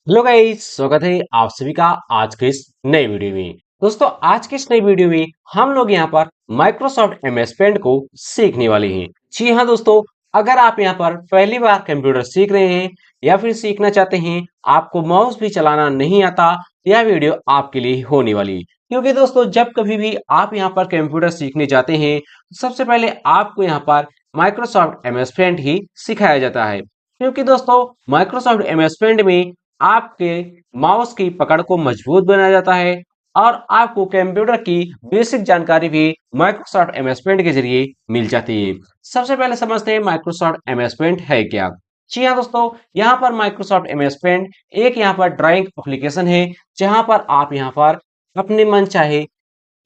Hello guys, स्वागत है आप सभी का आज के इस नए वीडियो में। दोस्तों, आज के इस नई वीडियो में हम लोग यहाँ पर माइक्रोसॉफ्ट एमएस पेंट को सीखने वाले हैं। जी हाँ दोस्तों, अगर आप यहाँ पर पहली बार कंप्यूटर सीख रहे हैं या फिर सीखना चाहते हैं, आपको माउस भी चलाना नहीं आता, यह वीडियो आपके लिए होने वाली है। क्योंकि दोस्तों, जब कभी भी आप यहाँ पर कंप्यूटर सीखने जाते हैं, तो सबसे पहले आपको यहाँ पर माइक्रोसॉफ्ट एमएस पेंट ही सिखाया जाता है। क्योंकि दोस्तों, माइक्रोसॉफ्ट एमएस पेंट में आपके माउस की पकड़ को मजबूत बनाया जाता है और आपको कंप्यूटर की बेसिक जानकारी भी माइक्रोसॉफ्ट एमएस पेंट के जरिए मिल जाती है। सबसे पहले समझते हैं माइक्रोसॉफ्ट एमएस पेंट है क्या। जी हाँ दोस्तों, यहाँ पर माइक्रोसॉफ्ट एमएस पेंट एक यहाँ पर ड्राइंग एप्लीकेशन है, जहाँ पर आप यहाँ पर अपने मन चाहे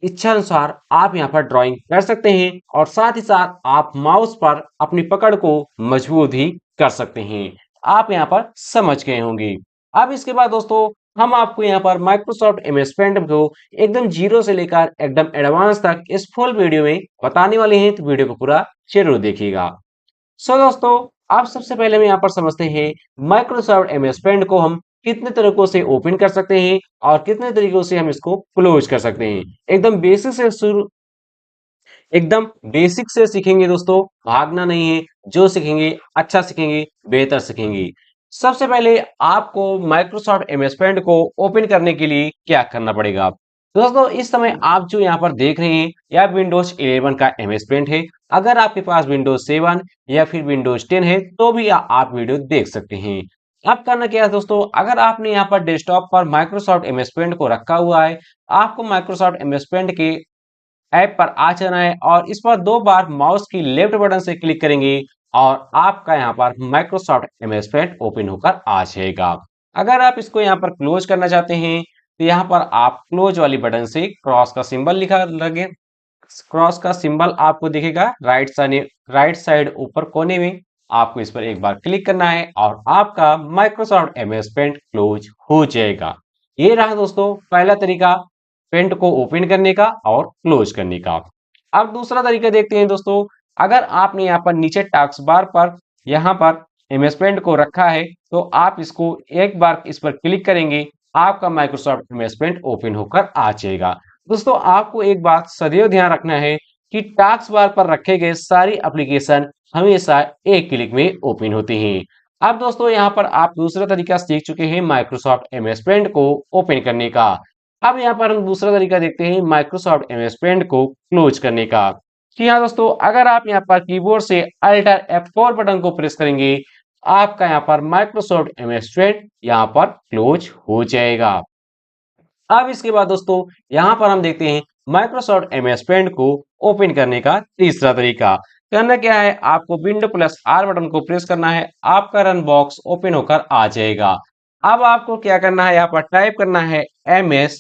इच्छा अनुसार आप यहाँ पर ड्राइंग कर सकते हैं और साथ ही साथ आप माउस पर अपनी पकड़ को मजबूत ही कर सकते हैं। आप यहाँ पर समझ गए होंगे। अब इसके बाद दोस्तों, हम आपको यहाँ पर माइक्रोसॉफ्ट एमएस पेंट को एकदम जीरो से लेकर एकदम एडवांस तक इस फुल वीडियो में बताने वाले हैं, तो वीडियो को पूरा जरूर देखिएगा। सो दोस्तों, आप सबसे पहले हम यहाँ पर समझते हैं माइक्रोसॉफ्ट एमएस पेंट को हम कितने तरीकों से ओपन कर सकते हैं और कितने तरीकों से हम इसको क्लोज कर सकते हैं। एकदम बेसिक से सीखेंगे दोस्तों, भागना नहीं है। जो सीखेंगे अच्छा सीखेंगे, बेहतर सीखेंगे। सबसे पहले आपको माइक्रोसॉफ्ट एमएस पेंट को ओपन करने के लिए क्या करना पड़ेगा। दोस्तों, इस समय आप जो यहाँ पर देख रहे हैं, यह विंडोज 11 का एमएस पेंट है। अगर आपके पास विंडोज 7 या फिर विंडोज 10 है, तो भी आप वीडियो देख सकते हैं। अब करना क्या है दोस्तों, अगर आपने यहाँ पर डेस्कटॉप पर माइक्रोसॉफ्ट एमएस पेंट को रखा हुआ है, आपको माइक्रोसॉफ्ट एमएस पेंट के ऐप पर आ जाना है और इस पर दो बार माउस की लेफ्ट बटन से क्लिक करेंगे और आपका यहाँ पर माइक्रोसॉफ्ट एमएस पेंट ओपन होकर आ जाएगा। अगर आप इसको यहाँ पर क्लोज करना चाहते हैं, तो यहाँ पर आप क्लोज वाली बटन से क्रॉस का सिंबल लिखा लगे, क्रॉस का सिंबल आपको दिखेगा राइट साइड ऊपर कोने में। आपको इस पर एक बार क्लिक करना है और आपका माइक्रोसॉफ्ट एमएस पेंट क्लोज हो जाएगा। ये रहा दोस्तों पहला तरीका पेंट को ओपन करने का और क्लोज करने का। अब दूसरा तरीका देखते हैं दोस्तों। अगर आपने यहाँ पर नीचे टास्क बार पर यहाँ पर एमएस पेंट को रखा है, तो आप इसको एक बार इस पर क्लिक करेंगे, आपका माइक्रोसॉफ्ट एमएस पेंट ओपन होकर आ जाएगा। दोस्तों, आपको एक बात सदैव ध्यान रखना है कि टास्क बार पर रखे गए सारी एप्लीकेशन हमेशा एक क्लिक में ओपन होती हैं। अब दोस्तों, यहाँ पर आप दूसरा तरीका सीख चुके हैं माइक्रोसॉफ्ट एमएस पेंट को ओपन करने का। अब यहाँ पर हम दूसरा तरीका देखते हैं माइक्रोसॉफ्ट एमएस पेंट को क्लोज करने का। जी हाँ दोस्तों, अगर आप यहाँ पर कीबोर्ड से अल्टर F4 बटन को प्रेस करेंगे, आपका यहाँ पर माइक्रोसॉफ्ट एमएस पेंट यहाँ पर क्लोज हो जाएगा। अब इसके बाद दोस्तों, यहाँ पर हम देखते हैं माइक्रोसॉफ्ट एमएस पेंट को ओपन करने का तीसरा तरीका। करना क्या है, आपको विंडो प्लस आर बटन को प्रेस करना है, आपका रन बॉक्स ओपन होकर आ जाएगा। अब आपको क्या करना है, यहाँ पर टाइप करना है एमएस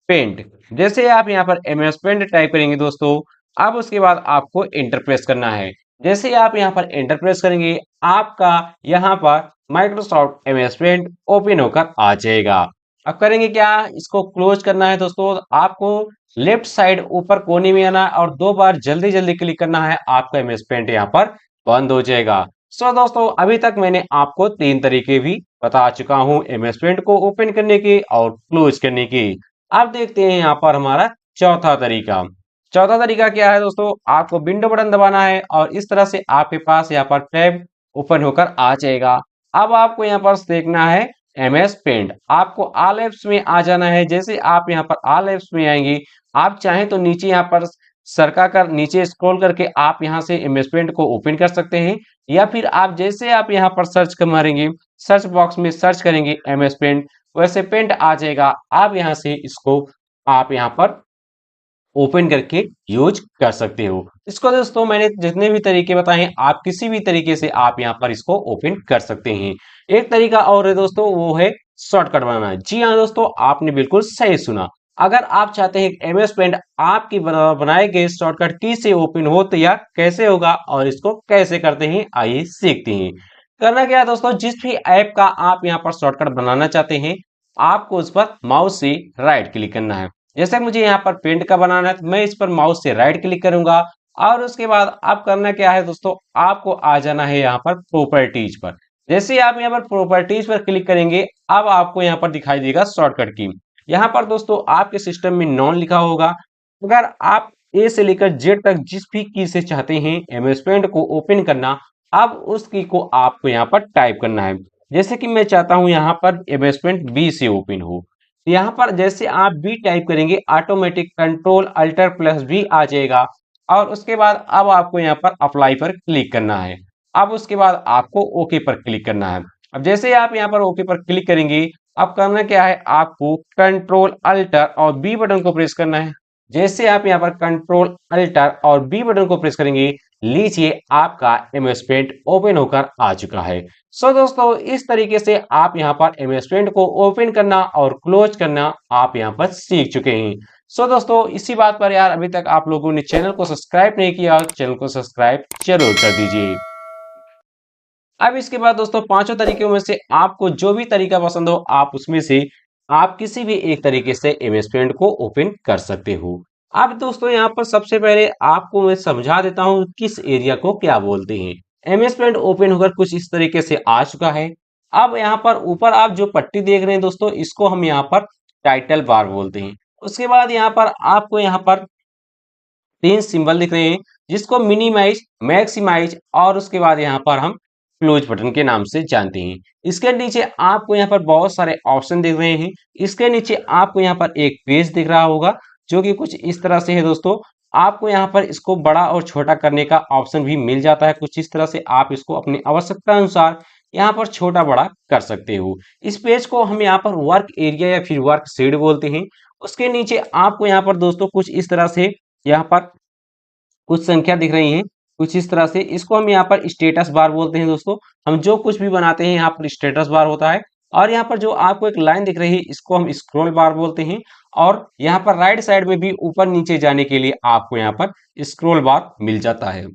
पेंट। जैसे आप यहाँ पर एमएस पेंट टाइप करेंगे दोस्तों, अब उसके बाद आपको एंटर प्रेस करना है। जैसे आप यहाँ पर एंटर प्रेस करेंगे, आपका यहाँ पर माइक्रोसॉफ्ट एमएस पेंट ओपन होकर आ जाएगा। अब करेंगे क्या, इसको क्लोज करना है दोस्तों। आपको लेफ्ट साइड ऊपर कोने में आना है और दो बार जल्दी जल्दी क्लिक करना है, आपका एमएस पेंट यहाँ पर बंद हो जाएगा। सो दोस्तों, अभी तक मैंने आपको तीन तरीके भी बता चुका हूँ एमएस पेंट को ओपन करने के और क्लोज करने की। अब देखते हैं यहाँ पर हमारा चौथा तरीका। चौथा तरीका क्या है दोस्तों, आपको विंडो बटन दबाना है और इस तरह से आपके पास यहाँ पर टैब ओपन होकर आ जाएगा। अब आपको यहाँ पर देखना है एमएस पेंट, आपको ऑल एप्स में आ जाना है। जैसे आप यहाँ पर ऑल एप्स में आएंगे, आप चाहें तो नीचे यहाँ पर सरका कर नीचे स्क्रॉल करके आप यहाँ से एमएस पेंट को ओपन कर सकते हैं, या फिर आप जैसे आप यहाँ पर सर्च कर मारेंगे, सर्च बॉक्स में सर्च करेंगे एमएस पेंट, वैसे पेंट आ जाएगा। आप यहाँ से इसको आप यहाँ पर ओपन करके यूज कर सकते हो। इसको दोस्तों मैंने जितने भी तरीके बताए हैं, आप किसी भी तरीके से आप यहाँ पर इसको ओपन कर सकते हैं। एक तरीका और है दोस्तों, वो है शॉर्टकट बनाना। जी हाँ दोस्तों, आपने बिल्कुल सही सुना। अगर आप चाहते हैं कि एमएस पेंट आपकी बनाए गए शॉर्टकट की से ओपन हो, तो यह कैसे होगा और इसको कैसे करते हैं, आइए सीखते हैं। करना क्या है दोस्तों, जिस भी ऐप का आप यहाँ पर शॉर्टकट बनाना चाहते हैं, आपको उस पर माउस से राइट क्लिक करना है। जैसे मुझे यहाँ पर पेंट का बनाना है, तो मैं इस पर माउस से राइट क्लिक करूंगा और उसके बाद आप करना क्या है दोस्तों, आपको आ जाना है यहाँ पर प्रॉपर्टीज पर। जैसे ही आप यहाँ पर प्रॉपर्टीज पर क्लिक करेंगे, अब आपको यहाँ पर दिखाई देगा शॉर्टकट की। यहाँ पर दोस्तों आपके सिस्टम में नॉन लिखा होगा। अगर आप ए से लेकर जेड तक जिस भी की से चाहते हैं एमएस पेंट को ओपन करना, अब उस की को आपको यहाँ पर टाइप करना है। जैसे कि मैं चाहता हूं यहाँ पर एमएस पेंट बी से ओपन हो, तो यहाँ पर जैसे आप बी टाइप करेंगे automatic control alter plus B आ जाएगा। और उसके बाद अब आपको यहाँ पर अप्लाई पर क्लिक करना है। अब उसके बाद आपको ओके पर क्लिक करना है। अब जैसे आप यहाँ पर ओके पर क्लिक करेंगे, अब करना क्या है, आपको कंट्रोल अल्टर और बी बटन को प्रेस करना है। जैसे आप यहाँ पर कंट्रोल अल्टर और बी बटन को प्रेस करेंगे, लीजिए आपका एमएस पेंट ओपन होकर आ चुका है। सो दोस्तों इस तरीके से आप यहाँ पर एमएस पेंट को ओपन करना और क्लोज करना आप यहाँ पर सीख चुके हैं। सो दोस्तों इसी बात पर यार अभी तक आप लोगों ने चैनल को सब्सक्राइब नहीं किया, चैनल को सब्सक्राइब जरूर कर दीजिए। अब इसके बाद दोस्तों पांचों तरीकों में से आपको जो भी तरीका पसंद हो, आप उसमें से आप किसी भी एक तरीके से एमएस पेंट को ओपन कर सकते हो। अब दोस्तों यहाँ पर सबसे पहले आपको मैं समझा देता हूँ किस एरिया को क्या बोलते हैं। एमएस पेंट ओपन होकर कुछ इस तरीके से आ चुका है। अब यहाँ पर ऊपर आप जो पट्टी देख रहे हैं दोस्तों, इसको हम यहाँ पर टाइटल बार बोलते हैं। उसके बाद यहाँ पर आपको यहाँ पर तीन सिंबल दिख रहे हैं, जिसको मिनिमाइज, मैक्सिमाइज और उसके बाद यहाँ पर हम क्लोज बटन के नाम से जानते हैं। इसके नीचे आपको यहाँ पर बहुत सारे ऑप्शन दिख रहे हैं। इसके नीचे आपको यहाँ पर एक पेज दिख रहा होगा, जो कि कुछ इस तरह से है दोस्तों। आपको यहाँ पर इसको बड़ा और छोटा करने का ऑप्शन भी मिल जाता है। कुछ इस तरह से आप इसको अपनी आवश्यकता अनुसार यहाँ पर छोटा बड़ा कर सकते हो। इस पेज को हम यहाँ पर वर्क एरिया या फिर वर्क शेड बोलते हैं। उसके नीचे आपको यहाँ पर दोस्तों कुछ इस तरह से यहाँ पर कुछ संख्या दिख रही है, कुछ इस तरह से। इसको हम यहाँ पर स्टेटस बार बोलते हैं दोस्तों। हम जो कुछ भी बनाते हैं यहाँ पर स्टेटस बार होता है। और यहाँ पर जो आपको एक लाइन दिख रही है, इसको हम स्क्रॉल बार बोलते हैं। और यहाँ पर राइट साइड में भी ऊपर नीचे जाने के लिए आपको यहाँ पर स्क्रॉल बार मिल जाता है।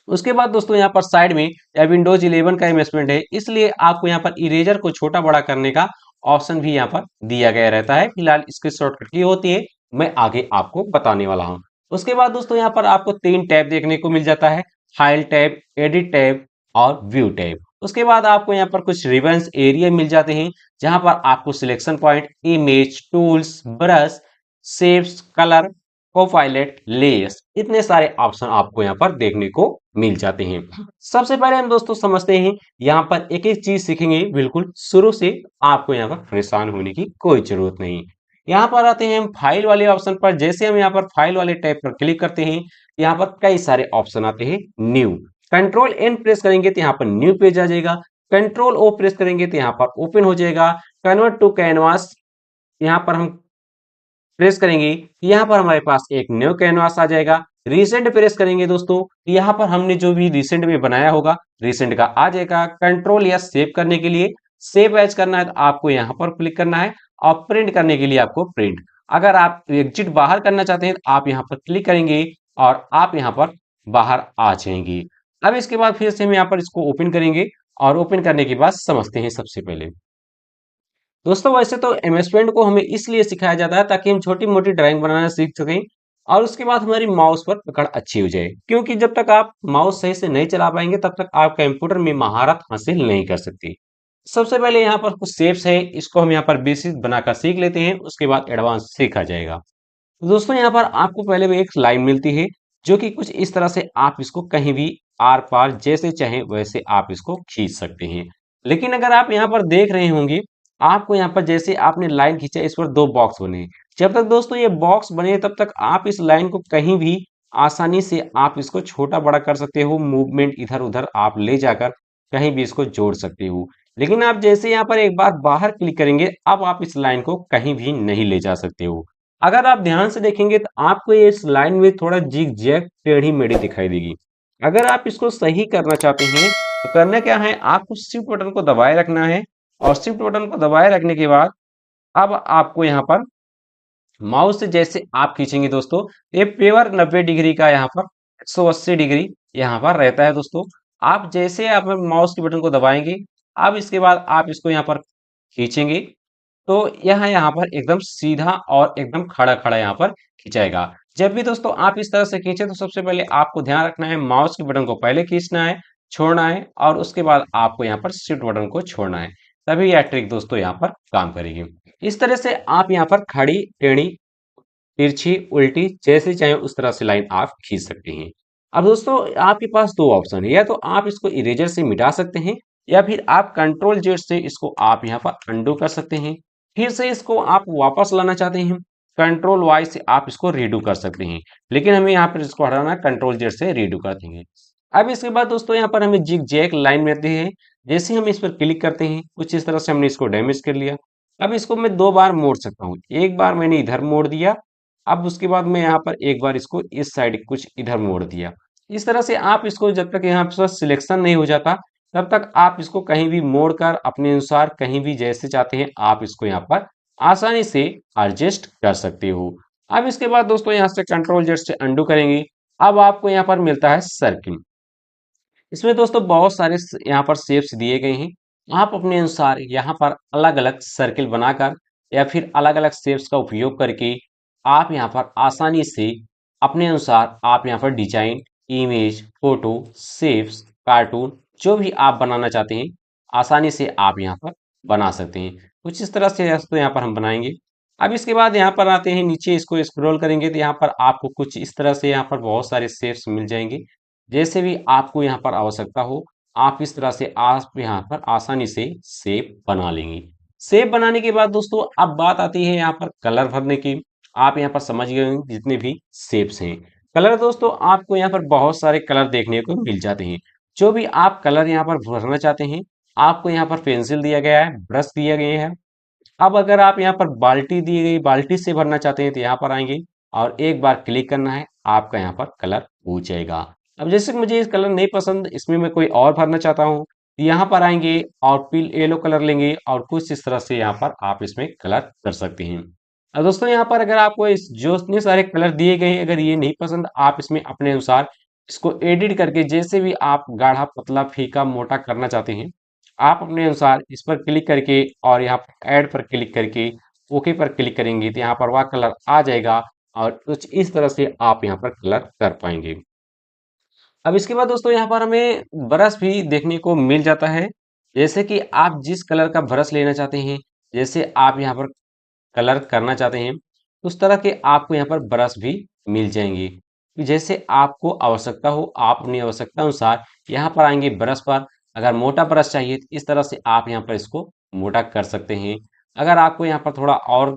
उसके बाद दोस्तों यहाँ पर साइड में या विंडोज 11 का इन्वेस्टमेंट है, इसलिए आपको यहाँ पर इरेजर को छोटा बड़ा करने का ऑप्शन भी यहाँ पर दिया गया रहता है। फिलहाल इसकी शॉर्टकट की होती है, मैं आगे आपको बताने वाला हूँ। उसके बाद दोस्तों यहाँ पर आपको तीन टैब देखने को मिल जाता है, फाइल टैब, एडिट टैब और व्यू टैब। उसके बाद आपको यहाँ पर कुछ रिबन्स एरिया मिल जाते हैं, जहां पर आपको selection point, image, tools, brush, shapes, colour, Copilot, layers, इतने सारे ऑप्शन आपको यहाँ पर देखने को मिल जाते हैं। सबसे पहले हम दोस्तों समझते हैं, यहाँ पर एक एक चीज सीखेंगे बिल्कुल शुरू से। आपको यहाँ पर परेशान होने की कोई जरूरत नहीं। यहाँ पर आते हैं हम फाइल वाले ऑप्शन पर। जैसे हम यहाँ पर फाइल वाले टैब पर क्लिक करते हैं, यहाँ पर कई सारे ऑप्शन आते हैं। न्यू, कंट्रोल एन प्रेस करेंगे तो यहाँ पर न्यू पेज आ जाएगा। कंट्रोल ओ प्रेस करेंगे तो यहाँ पर ओपन हो जाएगा। कन्वर्ट टू कैनवास, यहाँ पर हम प्रेस करेंगे, यहाँ पर हमारे पास एक न्यू कैनवास आ जाएगा। रिसेंट प्रेस करेंगे दोस्तों, यहाँ पर हमने जो भी रिसेंट में बनाया होगा रिसेंट का आ जाएगा। कंट्रोल या सेव करने के लिए, सेव एज करना है तो आपको यहाँ पर क्लिक करना है। और प्रिंट करने के लिए आपको प्रिंट। अगर आप एग्जिट बाहर करना चाहते हैं तो आप यहाँ पर क्लिक करेंगे और आप यहाँ पर बाहर आ जाएंगे। अब इसके बाद फिर से हम यहाँ पर इसको ओपन करेंगे और ओपन करने के बाद समझते हैं। सबसे पहले दोस्तों वैसे तो एमएस पेंट को हमें इसलिए सिखाया जाता है ताकि हम छोटी मोटी ड्राइंग बनाना सीख सकें और उसके बाद हमारी माउस पर पकड़ अच्छी हो जाए। क्योंकि जब तक आप माउस सही से नहीं चला पाएंगे तब तक आप कंप्यूटर में महारत हासिल नहीं कर सकते। सबसे पहले यहाँ पर कुछ शेप्स है, इसको हम यहाँ पर बेसिक बनाकर सीख लेते हैं, उसके बाद एडवांस सीखा जाएगा। तो दोस्तों यहाँ पर आपको पहले भी एक लाइन मिलती है, जो कि कुछ इस तरह से आप इसको कहीं भी आर पार जैसे चाहे वैसे आप इसको खींच सकते हैं। लेकिन अगर आप यहाँ पर देख रहे होंगे, आपको यहाँ पर जैसे आपने लाइन खींचा, इस पर दो बॉक्स बने। जब तक दोस्तों ये बॉक्स बने तब तक आप इस लाइन को कहीं भी आसानी से आप इसको छोटा बड़ा कर सकते हो। मूवमेंट इधर उधर आप ले जाकर कहीं भी इसको जोड़ सकते हो। लेकिन आप जैसे यहाँ पर एक बार बाहर क्लिक करेंगे, अब आप इस लाइन को कहीं भी नहीं ले जा सकते हो। अगर आप ध्यान से देखेंगे तो आपको ये इस लाइन में थोड़ा जिग जैग टेढ़ी मेढ़ी दिखाई देगी। अगर आप इसको सही करना चाहते हैं तो करना क्या है, आपको शिफ्ट बटन को दबाए रखना है। और शिफ्ट बटन को दबाए रखने के बाद अब आपको यहाँ पर माउस से जैसे आप खींचेंगे दोस्तों, ये पेवर 90 डिग्री का यहाँ पर 180 डिग्री यहाँ पर रहता है दोस्तों। आप जैसे आप माउस के बटन को दबाएंगे, अब इसके बाद आप इसको यहाँ पर खींचेंगे तो यह यहाँ पर एकदम सीधा और एकदम खड़ा खड़ा यहाँ पर खिंचाएगा। जब भी दोस्तों आप इस तरह से खींचे तो सबसे पहले आपको ध्यान रखना है, माउस के बटन को पहले खींचना है, छोड़ना है और उसके बाद आपको यहाँ पर शिफ्ट बटन को छोड़ना है, तभी यह ट्रिक दोस्तों यहाँ पर काम करेगी। इस तरह से आप यहाँ पर खड़ी, टेढ़ी, तिरछी, उल्टी जैसे चाहे उस तरह से लाइन आप खींच सकते हैं। अब दोस्तों आपके पास दो ऑप्शन है, या तो आप इसको इरेजर से मिटा सकते हैं या फिर आप कंट्रोल जेड से इसको आप यहाँ पर अंडू कर सकते हैं। फिर से इसको आप वापस लाना चाहते हैं, कंट्रोल वाई से आप इसको रीडू कर सकते हैं, लेकिन हमें यहाँ पर इसको हटाना, कंट्रोल जेड से रीडू कर देंगे। अब इसके बाद दोस्तों यहाँ पर हमें जिग जैग लाइन मिलती है, जैसे हम इस पर क्लिक करते हैं कुछ इस तरह से हमने इसको डैमेज कर लिया। अब इसको मैं दो बार मोड़ सकता हूँ, एक बार मैंने इधर मोड़ दिया, अब उसके बाद मैं यहाँ पर एक बार इसको इस साइड कुछ इधर मोड़ दिया। इस तरह से आप इसको जब तक यहाँ पर सिलेक्शन नहीं हो जाता तब तक आप इसको कहीं भी मोड़ कर अपने अनुसार कहीं भी जैसे चाहते हैं आप इसको यहाँ पर आसानी से एडजस्ट कर सकते हो। अब इसके बाद दोस्तों यहाँ से कंट्रोल जेड से अंडू करेंगे। अब आपको यहाँ पर मिलता है सर्किल। इसमें दोस्तों बहुत सारे यहाँ पर शेप्स दिए गए हैं, आप अपने अनुसार यहाँ पर अलग अलग सर्किल बनाकर या फिर अलग अलग शेप्स का उपयोग करके आप यहाँ पर आसानी से अपने अनुसार आप यहाँ पर design, image, photo, shapes, cartoon जो भी आप बनाना चाहते हैं आसानी से आप यहाँ पर बना सकते हैं। कुछ इस तरह से तो यहाँ पर हम बनाएंगे। अब इसके बाद यहाँ पर आते हैं नीचे, इसको स्क्रॉल करेंगे तो यहाँ पर आपको कुछ इस तरह से यहाँ पर बहुत सारे शेप्स मिल जाएंगे। जैसे भी आपको यहाँ पर आवश्यकता हो आप इस तरह से आप यहाँ पर आसानी से शेप बना लेंगे। शेप बनाने के बाद दोस्तों अब बात आती है यहाँ पर कलर भरने की। आप यहाँ पर समझ गए होंगे जितने भी शेप्स हैं। कलर दोस्तों आपको यहाँ पर बहुत सारे कलर देखने को मिल जाते हैं। जो भी आप कलर यहाँ पर भरना चाहते हैं आपको यहाँ पर पेंसिल दिया गया है, ब्रश दिया गया है। अब अगर आप यहाँ पर बाल्टी दी गई बाल्टी से भरना चाहते हैं तो यहाँ पर आएंगे और एक बार क्लिक करना है, आपका यहाँ पर कलर हो जाएगा। अब जैसे कि मुझे इस कलर नहीं पसंद, इसमें मैं कोई और भरना चाहता हूँ, तो यहाँ पर आएंगे और पिल येलो कलर लेंगे और कुछ इस तरह से यहाँ पर आप इसमें कलर कर सकते हैं। अब दोस्तों यहाँ पर अगर आपको इस जो इतने सारे कलर दिए गए हैं अगर ये नहीं पसंद, आप इसमें अपने अनुसार इसको एडिट करके जैसे भी आप गाढ़ा, पतला, फीका, मोटा करना चाहते हैं आप अपने अनुसार इस पर क्लिक करके और यहाँ पर ऐड पर क्लिक करके ओके पर क्लिक करेंगे तो यहाँ पर वह कलर आ जाएगा और कुछ इस तरह से आप यहाँ पर कलर कर पाएंगे। अब इसके बाद दोस्तों यहाँ पर हमें ब्रश भी देखने को मिल जाता है, जैसे कि आप जिस कलर का ब्रश लेना चाहते हैं, जैसे आप यहाँ पर कलर करना चाहते हैं उस तरह के आपको यहाँ पर ब्रश भी मिल जाएंगे। जैसे आपको आवश्यकता हो आप अपनी आवश्यकता अनुसार यहाँ पर आएंगे ब्रश पर। अगर मोटा ब्रश चाहिए तो इस तरह से आप यहाँ पर इसको मोटा कर सकते हैं। अगर आपको यहाँ पर थोड़ा और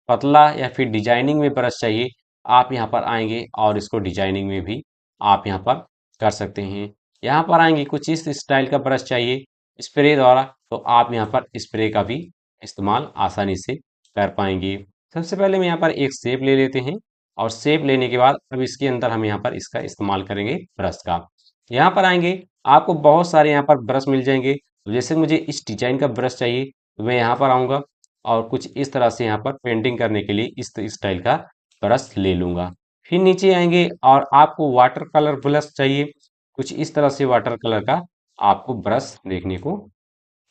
पतला या फिर डिजाइनिंग में ब्रश चाहिए आप यहाँ पर आएंगे और इसको डिजाइनिंग में भी आप यहाँ पर कर सकते हैं। यहाँ पर आएंगे कुछ इस स्टाइल का ब्रश चाहिए स्प्रे द्वारा तो आप यहाँ पर स्प्रे का भी इस्तेमाल आसानी से कर पाएंगे। सबसे पहले हम यहाँ पर एक शेप ले लेते हैं और शेप लेने के बाद अब इसके अंदर हम यहाँ पर इसका इस्तेमाल करेंगे ब्रश का। यहाँ पर आएंगे आपको बहुत सारे यहाँ पर ब्रश मिल जाएंगे। तो जैसे मुझे इस डिजाइन का ब्रश चाहिए तो मैं यहाँ पर आऊँगा और कुछ इस तरह से यहाँ पर पेंटिंग करने के लिए इस स्टाइल का ब्रश ले लूंगा। फिर नीचे आएंगे और आपको वाटर कलर ब्रश चाहिए, कुछ इस तरह से वाटर कलर का आपको ब्रश देखने को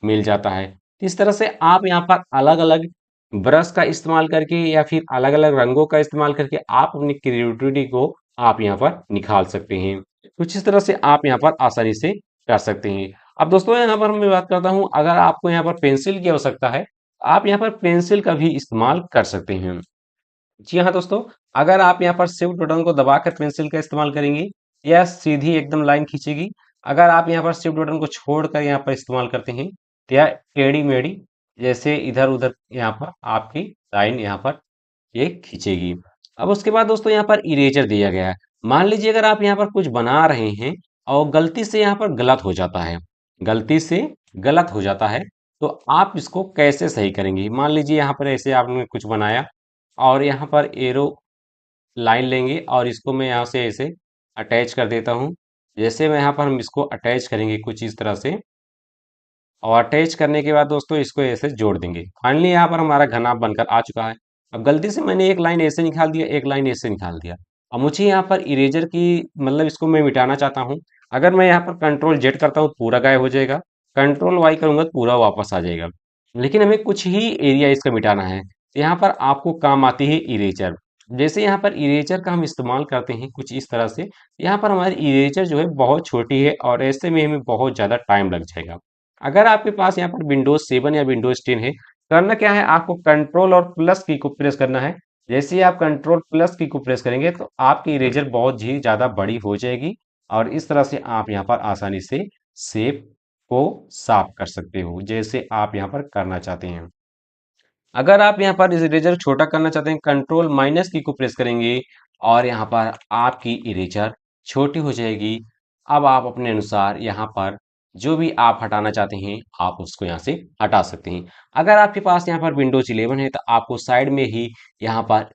मिल जाता है। इस तरह से आप यहाँ पर अलग अलग ब्रश का इस्तेमाल करके या फिर अलग अलग रंगों का इस्तेमाल करके आप अपनी क्रिएटिविटी को आप यहाँ पर निखार सकते हैं। कुछ इस तरह से आप यहाँ पर आसानी से कर सकते हैं। अब दोस्तों यहाँ पर मैं बात करता हूँ अगर आपको यहाँ पर पेंसिल की आवश्यकता है आप यहाँ पर पेंसिल का भी इस्तेमाल कर सकते हैं। जी हाँ दोस्तों, अगर आप यहाँ पर शिफ्ट बटन को दबाकर पेंसिल का इस्तेमाल करेंगे यह सीधी एकदम लाइन खींचेगी। अगर आप यहाँ पर शिफ्ट बटन को छोड़कर यहाँ पर इस्तेमाल करते हैं तो यह टेढ़ी मेढ़ी जैसे इधर उधर यहाँ पर आपकी लाइन यहाँ पर ये खींचेगी। अब उसके बाद दोस्तों यहाँ पर इरेजर दिया गया है। मान लीजिए अगर आप यहाँ पर कुछ बना रहे हैं और गलती से यहाँ पर गलत हो जाता है, गलती से गलत हो जाता है तो आप इसको कैसे सही करेंगे। मान लीजिए यहाँ पर ऐसे आपने कुछ बनाया और यहाँ पर एरो लाइन लेंगे और इसको मैं यहाँ से ऐसे अटैच कर देता हूँ। जैसे मैं यहाँ पर हम इसको अटैच करेंगे कुछ इस तरह से और अटैच करने के बाद दोस्तों इसको ऐसे जोड़ देंगे। फाइनली यहाँ पर हमारा घनाभ बनकर आ चुका है। अब गलती से मैंने एक लाइन ऐसे निकाल दिया, एक लाइन ऐसे निकाल दिया। अब मुझे यहाँ पर इरेजर की मतलब इसको मैं मिटाना चाहता हूँ। अगर मैं यहाँ पर कंट्रोल जेड करता हूँ तो पूरा गायब हो जाएगा, कंट्रोल वाई करूंगा तो पूरा वापस आ जाएगा। लेकिन हमें कुछ ही एरिया इसका मिटाना है, तो यहाँ पर आपको काम आती है इरेजर। जैसे यहाँ पर इरेजर का हम इस्तेमाल करते हैं कुछ इस तरह से, यहाँ पर हमारी इरेजर जो है बहुत छोटी है और ऐसे में हमें बहुत ज़्यादा टाइम लग जाएगा। अगर आपके पास यहाँ पर विंडोज़ 7 या विंडोज़ 10 है, करना क्या है, आपको कंट्रोल और प्लस की को प्रेस करना है। जैसे ही आप कंट्रोल प्लस की को प्रेस करेंगे तो आपकी इरेजर बहुत ही ज़्यादा बड़ी हो जाएगी और इस तरह से आप यहाँ पर आसानी से शेप को साफ कर सकते हो, जैसे आप यहाँ पर करना चाहते हैं। अगर आप यहाँ पर इस इरेजर छोटा करना चाहते हैं, कंट्रोल माइनस की को प्रेस करेंगे और यहाँ पर आपकी इरेजर छोटी हो जाएगी। अब आप अपने अनुसार यहाँ पर जो भी आप हटाना चाहते हैं आप उसको यहाँ से हटा सकते हैं। अगर आपके पास यहाँ पर विंडोज 11 है तो आपको साइड में ही यहाँ पर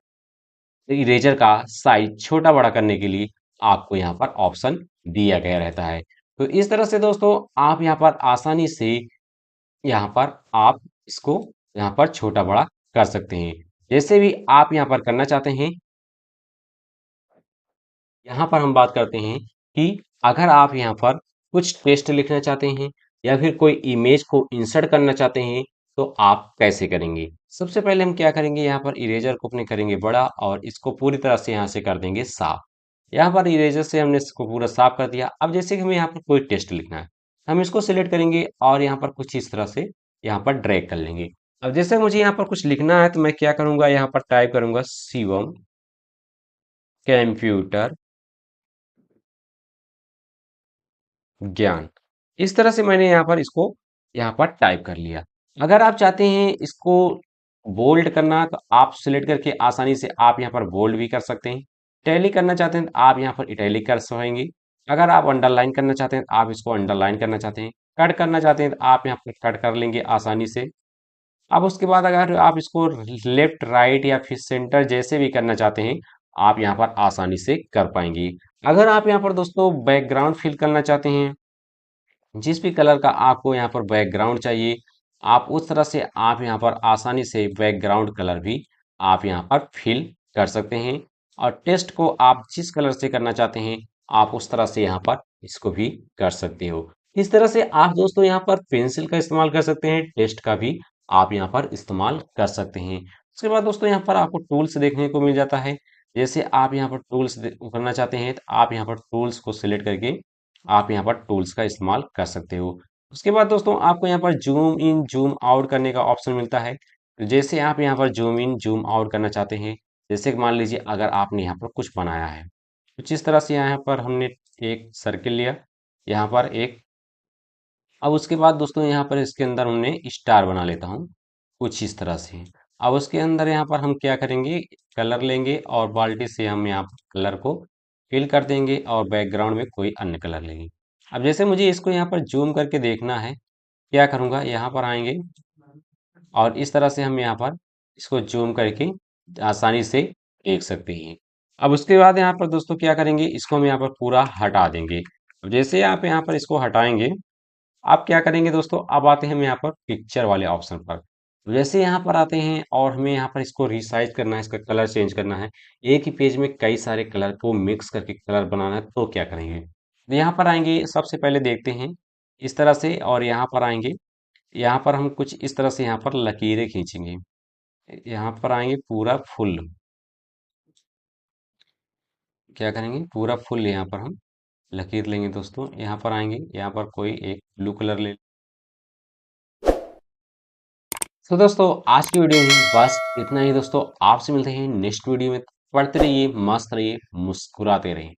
इरेजर का साइज छोटा बड़ा करने के लिए आपको यहाँ पर ऑप्शन दिया गया रहता है। तो इस तरह से दोस्तों आप यहाँ पर आसानी से यहाँ पर आप इसको यहाँ पर छोटा बड़ा कर सकते हैं। जैसे भी आप यहाँ पर करना चाहते हैं, यहाँ पर हम बात करते हैं कि अगर आप यहाँ पर कुछ टेक्स्ट लिखना चाहते हैं या फिर कोई इमेज को इंसर्ट करना चाहते हैं तो आप कैसे करेंगे। सबसे पहले हम क्या करेंगे, यहाँ पर इरेजर को अपने करेंगे बड़ा और इसको पूरी तरह से यहाँ से कर देंगे साफ। यहाँ पर इरेजर से हमने इसको पूरा साफ कर दिया। अब जैसे कि हमें यहाँ पर कोई टेक्स्ट लिखना है, हम इसको सिलेक्ट करेंगे और यहाँ पर कुछ इस तरह से यहाँ पर ड्रैग कर लेंगे। अब जैसे मुझे यहाँ पर कुछ लिखना है तो मैं क्या करूंगा, यहाँ पर टाइप करूंगा शिवम कंप्यूटर ज्ञान। इस तरह से मैंने यहाँ पर इसको यहाँ पर टाइप कर लिया। अगर आप चाहते हैं इसको बोल्ड करना तो आप सिलेक्ट करके आसानी से आप यहाँ पर बोल्ड भी कर सकते हैं। इटैलिक करना चाहते हैं तो आप यहाँ पर इटैलिक कर पाएंगे। अगर आप अंडरलाइन करना चाहते हैं तो आप इसको अंडरलाइन करना चाहते हैं। कट करना चाहते हैं तो आप यहाँ पर कट कर लेंगे आसानी से। अब उसके बाद अगर आप इसको लेफ्ट राइट या फिर सेंटर जैसे भी करना चाहते हैं आप यहाँ पर आसानी से कर पाएंगे। अगर आप यहाँ पर दोस्तों बैकग्राउंड फिल करना चाहते हैं, जिस भी कलर का आपको यहाँ पर बैकग्राउंड चाहिए आप उस तरह से आप यहाँ पर आसानी से बैकग्राउंड कलर भी आप यहाँ पर फिल कर सकते हैं। और टेक्स्ट को आप जिस कलर से करना चाहते हैं आप उस तरह से यहाँ पर इसको भी कर सकते हो। इस तरह से आप दोस्तों यहाँ पर पेंसिल का इस्तेमाल कर सकते हैं, टेक्स्ट का भी आप यहाँ पर इस्तेमाल कर सकते हैं। उसके बाद दोस्तों यहाँ पर आपको टूल्स देखने को मिल जाता है। जैसे आप यहाँ पर टूल्स करना चाहते हैं तो आप यहाँ पर टूल्स को सिलेक्ट करके आप यहाँ पर टूल्स का इस्तेमाल कर सकते हो। उसके बाद दोस्तों आपको यहाँ पर जूम इन जूम आउट करने का ऑप्शन मिलता है। जैसे आप यहाँ पर जूम इन जूम आउट करना चाहते हैं, जैसे कि मान लीजिए अगर आपने यहाँ पर कुछ बनाया है कुछ इस तरह से, यहाँ पर हमने एक सर्किल लिया यहाँ पर एक। अब उसके बाद दोस्तों यहाँ पर इसके अंदर हमने स्टार बना लेता हूँ कुछ इस तरह से। अब उसके अंदर यहाँ पर हम क्या करेंगे, कलर लेंगे और बाल्टी से हम यहाँ पर कलर को फिल कर देंगे और बैकग्राउंड में कोई अन्य कलर लेंगे। अब जैसे मुझे इसको यहाँ पर जूम करके देखना है, क्या करूँगा, यहाँ पर आएंगे और इस तरह से हम यहाँ पर इसको जूम करके आसानी से देख सकते हैं। अब उसके बाद यहाँ पर दोस्तों क्या करेंगे, इसको हम यहाँ पर पूरा हटा देंगे। अब जैसे आप यहाँ पर इसको हटाएंगे आप क्या करेंगे दोस्तों, अब आते हैं हम यहाँ पर पिक्चर वाले ऑप्शन पर। तो जैसे यहाँ पर आते हैं और हमें यहाँ पर इसको रिसाइज करना है, इसका कलर चेंज करना है, एक ही पेज में कई सारे कलर को मिक्स करके कलर बनाना है तो क्या करेंगे, तो यहाँ पर आएंगे सबसे पहले देखते हैं इस तरह से और यहाँ पर आएंगे, यहाँ पर हम कुछ इस तरह से यहाँ पर लकीरें खींचेंगे। यहाँ पर आएंगे पूरा फुल, क्या करेंगे पूरा फुल यहाँ पर हम लकीर लेंगे दोस्तों। यहाँ पर आएंगे, यहाँ पर कोई एक ब्लू कलर ले। तो दोस्तों आज की वीडियो में बस इतना ही दोस्तों, आपसे मिलते हैं नेक्स्ट वीडियो में। पढ़ते रहिए, मस्त रहिए, मुस्कुराते रहिए।